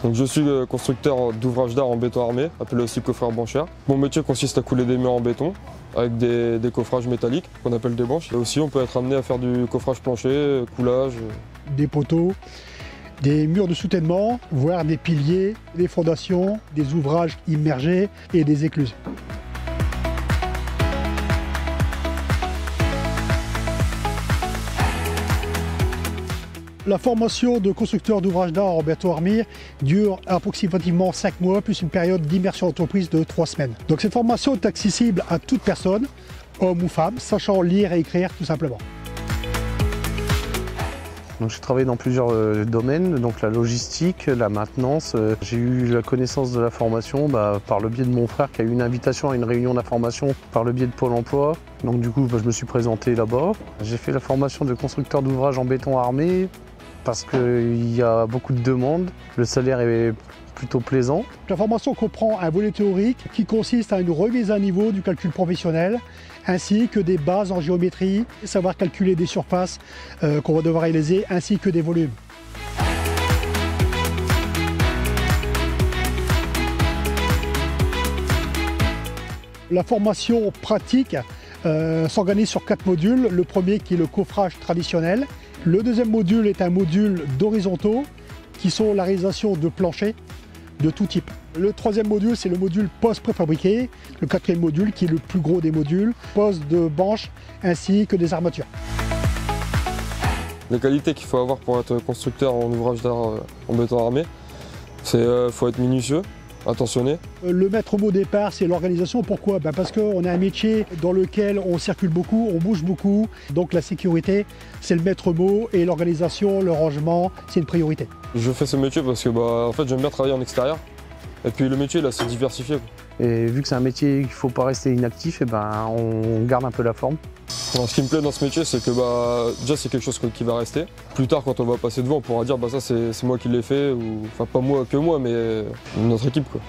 Donc, je suis constructeur d'ouvrages d'art en béton armé, appelé aussi coffreur banchère. Mon métier consiste à couler des murs en béton avec des coffrages métalliques qu'on appelle des banches. Et aussi on peut être amené à faire du coffrage plancher, coulage. Des poteaux, des murs de soutènement, voire des piliers, des fondations, des ouvrages immergés et des écluses. La formation de constructeur d'ouvrages d'art en béton armé dure approximativement 5 mois, plus une période d'immersion entreprise de 3 semaines. Donc cette formation est accessible à toute personne, homme ou femme, sachant lire et écrire tout simplement. Donc j'ai travaillé dans plusieurs domaines, donc la logistique, la maintenance. J'ai eu la connaissance de la formation par le biais de mon frère qui a eu une invitation à une réunion d'information par le biais de Pôle emploi. Donc du coup je me suis présenté là-bas. J'ai fait la formation de constructeur d'ouvrages en béton armé parce qu'il y a beaucoup de demandes. Le salaire est plutôt plaisant. La formation comprend un volet théorique qui consiste à une remise à niveau du calcul professionnel ainsi que des bases en géométrie, savoir calculer des surfaces qu'on va devoir réaliser ainsi que des volumes. La formation pratique s'organise sur 4 modules. Le premier qui est le coffrage traditionnel. Le deuxième module est un module d'horizontaux qui sont la réalisation de planchers de tout type. Le troisième module, c'est le module poste préfabriqué. Le quatrième module, qui est le plus gros des modules, poste de banches ainsi que des armatures. Les qualités qu'il faut avoir pour être constructeur en ouvrage d'art en béton armé, c'est faut être minutieux, attentionné. Le maître mot au départ, c'est l'organisation. Pourquoi? Parce qu'on a un métier dans lequel on circule beaucoup, on bouge beaucoup. Donc la sécurité, c'est le maître mot et l'organisation, le rangement, c'est une priorité. Je fais ce métier parce que en fait, j'aime bien travailler en extérieur. Et puis le métier, là, c'est diversifié. Et vu que c'est un métier qu'il ne faut pas rester inactif, on garde un peu la forme. Alors, ce qui me plaît dans ce métier, c'est que déjà c'est quelque chose qui va rester. Plus tard, quand on va passer devant, on pourra dire ça c'est moi qui l'ai fait, ou enfin pas moi que moi, mais notre équipe, quoi.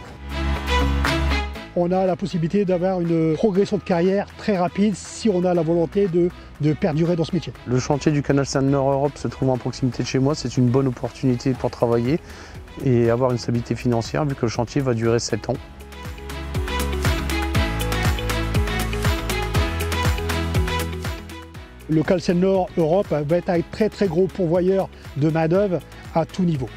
On a la possibilité d'avoir une progression de carrière très rapide si on a la volonté de perdurer dans ce métier. Le chantier du canal Seine-Nord-Europe se trouvant à proximité de chez moi, c'est une bonne opportunité pour travailler et avoir une stabilité financière vu que le chantier va durer 7 ans. Le canal Seine-Nord-Europe va être un très gros pourvoyeur de main-d'œuvre à tout niveau.